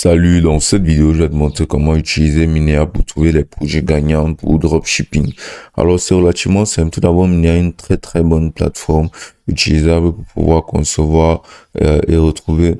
Salut, dans cette vidéo, je vais te montrer comment utiliser Minea pour trouver les projets gagnants pour dropshipping. Alors, c'est relativement simple. Tout d'abord, Minea est une très bonne plateforme utilisable pour pouvoir concevoir et retrouver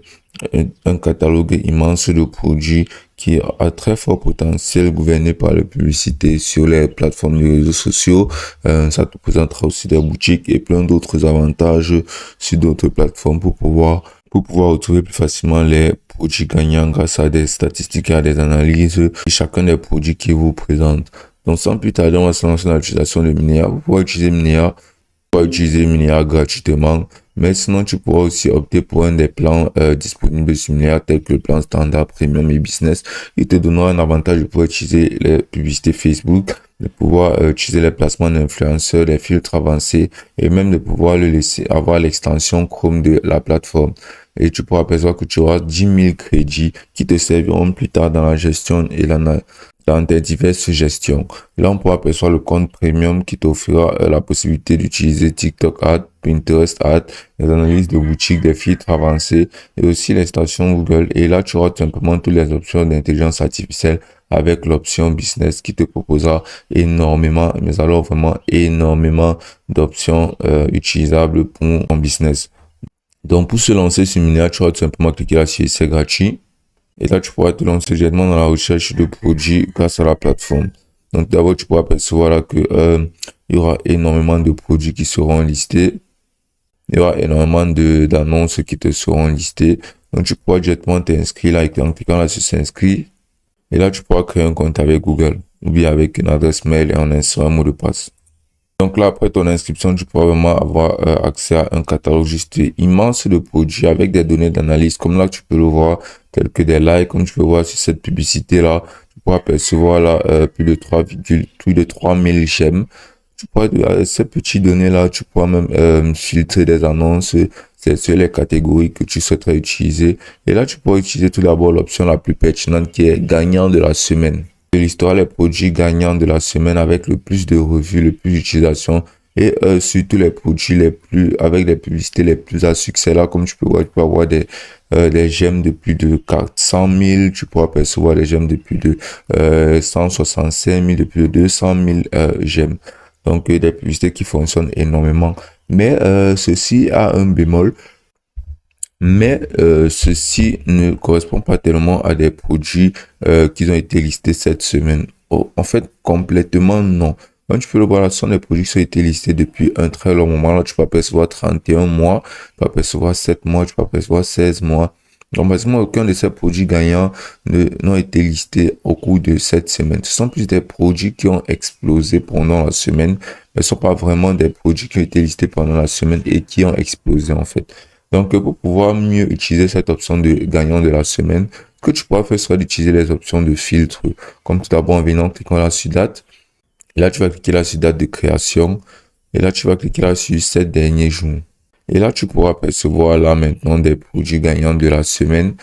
un catalogue immense de produits qui a très fort potentiel gouverné par la publicité sur les plateformes de réseaux sociaux. Ça te présentera aussi des boutiques et plein d'autres avantages sur d'autres plateformes pour pouvoir retrouver plus facilement les produits gagnants grâce à des statistiques et à des analyses de chacun des produits qui vous présente. Donc sans plus tarder, on va se lancer dans l'utilisation de Minea. Vous pouvez utiliser Minea gratuitement, mais sinon tu pourras aussi opter pour un des plans disponibles sur Minea, tel que le plan standard, premium et business. Il te donnera un avantage de pouvoir utiliser les publicités Facebook, de pouvoir utiliser les placements d'influenceurs, les filtres avancés et même de pouvoir le laisser avoir l'extension Chrome de la plateforme. Et tu pourras apercevoir que tu auras 10 000 crédits qui te serviront plus tard dans la gestion et dans tes diverses gestions. Là, on pourra apercevoir le compte premium qui t'offrira la possibilité d'utiliser TikTok Ads, Pinterest Ads, les analyses de boutique, des filtres avancés et aussi l'extension Google. Et là, tu auras tout simplement toutes les options d'intelligence artificielle avec l'option business qui te proposera énormément, mais alors vraiment énormément d'options utilisables pour ton business. Donc, pour se lancer sur Minea, tu vas tout simplement cliquer là sur c'est gratuit. Et là, tu pourras te lancer directement dans la recherche de produits grâce à la plateforme. Donc, d'abord, tu pourras percevoir là que il y aura énormément de produits qui seront listés. Il y aura énormément d'annonces qui te seront listées. Donc, tu pourras directement t'inscrire là en cliquant là sur s'inscrire. Et là, tu pourras créer un compte avec Google ou bien avec une adresse mail et en insérant un mot de passe. Donc là, après ton inscription, tu pourras vraiment avoir accès à un catalogue juste immense de produits avec des données d'analyse. Comme là, tu peux le voir, tels que des likes, comme tu peux voir sur cette publicité-là. Tu pourras percevoir là plus de 3000 j'aime. Tu pourras, ces petites données-là, tu pourras même filtrer des annonces, sélectionner les catégories que tu souhaiterais utiliser. Et là, tu pourras utiliser tout d'abord l'option la plus pertinente qui est gagnant de la semaine. De l'histoire, les produits gagnants de la semaine avec le plus de revues, le plus d'utilisation et surtout les produits avec les publicités les plus à succès. Là, comme tu peux voir, tu peux avoir des j'aime de plus de 400 000, tu pourras percevoir des j'aime de plus de 165 000, de plus de 200 000 j'aime. Donc, des publicités qui fonctionnent énormément. Mais ceci a un bémol. Mais ceci ne correspond pas tellement à des produits qui ont été listés cette semaine. En fait, complètement non. Quand tu peux le voir, là, ce sont des produits qui ont été listés depuis un très long moment. Là, tu peux apercevoir 31 mois, tu peux apercevoir 7 mois, tu peux apercevoir 16 mois. Donc, basiquement, aucun de ces produits gagnants n'ont été listés au cours de cette semaine. Ce sont plus des produits qui ont explosé pendant la semaine, mais ce ne sont pas vraiment des produits qui ont été listés pendant la semaine et qui ont explosé, en fait. Donc, pour pouvoir mieux utiliser cette option de gagnant de la semaine, ce que tu pourras faire sera d'utiliser les options de filtre. Comme tout d'abord, en venant, cliquant là sur date. Et là, tu vas cliquer là sur date de création. Et là, tu vas cliquer là sur 7 derniers jours. Et là, tu pourras percevoir là maintenant des produits gagnants de la semaine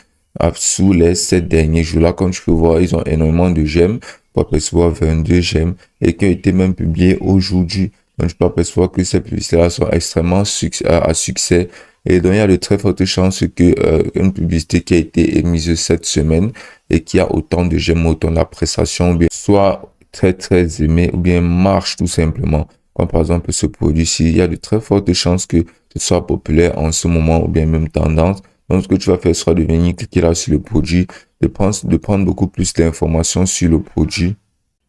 sous les 7 derniers jours. Là, comme tu peux voir, ils ont énormément de j'aime. Tu peux percevoir 22 j'aime et qui ont été même publiés aujourd'hui. Donc, tu peux percevoir que ces publicités-là sont extrêmement à succès. Et donc, il y a de très fortes chances que une publicité qui a été émise cette semaine et qui a autant de j'aime, autant d'appréciation, bien soit très aimé ou bien marche tout simplement. Comme par exemple ce produit-ci, il y a de très fortes chances que ce soit populaire en ce moment ou bien même tendance. Donc, ce que tu vas faire sera de venir cliquer là sur le produit, de prendre beaucoup plus d'informations sur le produit.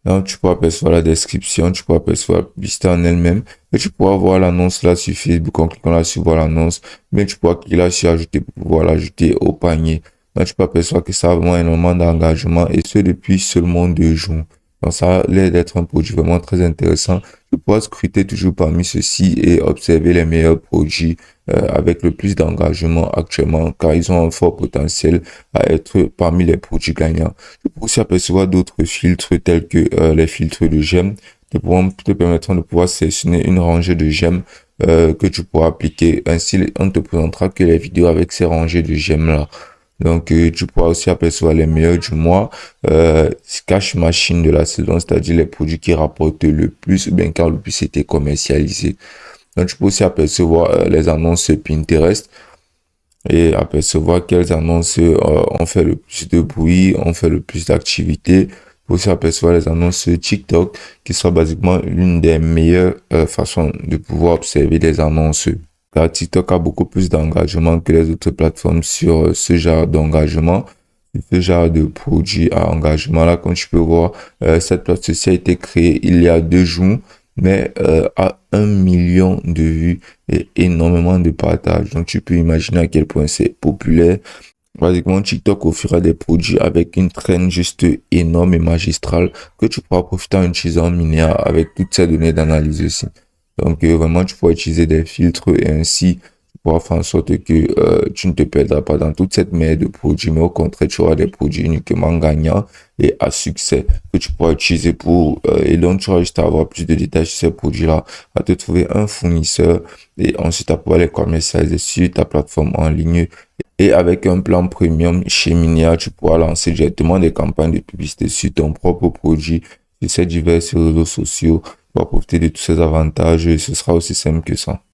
Donc, tu pourras apercevoir la description, tu pourras apercevoir la publicité en elle-même, et tu pourras voir l'annonce là sur Facebook en cliquant là sur voir l'annonce, mais tu pourras cliquer là sur ajouter pour pouvoir l'ajouter au panier. Donc, tu peux apercevoir que ça a vraiment énormément d'engagement et ce depuis seulement 2 jours. Donc, ça a l'air d'être un produit vraiment très intéressant. Tu pourras scruter toujours parmi ceux-ci et observer les meilleurs produits avec le plus d'engagement actuellement, car ils ont un fort potentiel à être parmi les produits gagnants. Tu pourras aussi apercevoir d'autres filtres tels que les filtres de j'aime te permettront de pouvoir sélectionner une rangée de j'aime que tu pourras appliquer. Ainsi, on ne te présentera que les vidéos avec ces rangées de j'aime là. Donc, tu pourras aussi apercevoir les meilleurs du mois, cash machine de la saison, c'est-à-dire les produits qui rapportent le plus, ou bien car le plus été commercialisé. Donc, tu peux aussi apercevoir les annonces Pinterest. et apercevoir quelles annonces ont fait le plus de bruit, ont fait le plus d'activité. Pour aussi apercevoir les annonces sur TikTok, qui sont basiquement l'une des meilleures façons de pouvoir observer les annonces. Car TikTok a beaucoup plus d'engagement que les autres plateformes sur ce genre d'engagement, ce genre de produit à engagement. Là, comme tu peux voir, cette plateforme a été créée il y a 2 jours, mais a 1 million de vues et énormément de partages. Donc, tu peux imaginer à quel point c'est populaire. Basiquement, TikTok offrira des produits avec une traîne juste énorme et magistrale que tu pourras profiter en utilisant Minéa avec toutes ces données d'analyse aussi. Donc, vraiment, tu pourras utiliser des filtres et ainsi tu pourras faire en sorte que tu ne te perdras pas dans toute cette mer de produits, mais au contraire, tu auras des produits uniquement gagnants et à succès que tu pourras utiliser et donc tu auras juste à avoir plus de détails sur ces produits-là, à te trouver un fournisseur et ensuite à pouvoir les commercialiser sur ta plateforme en ligne. Et avec un plan premium chez Minia, tu pourras lancer directement des campagnes de publicité sur ton propre produit, sur ces divers réseaux sociaux, pour profiter de tous ces avantages. Et ce sera aussi simple que ça.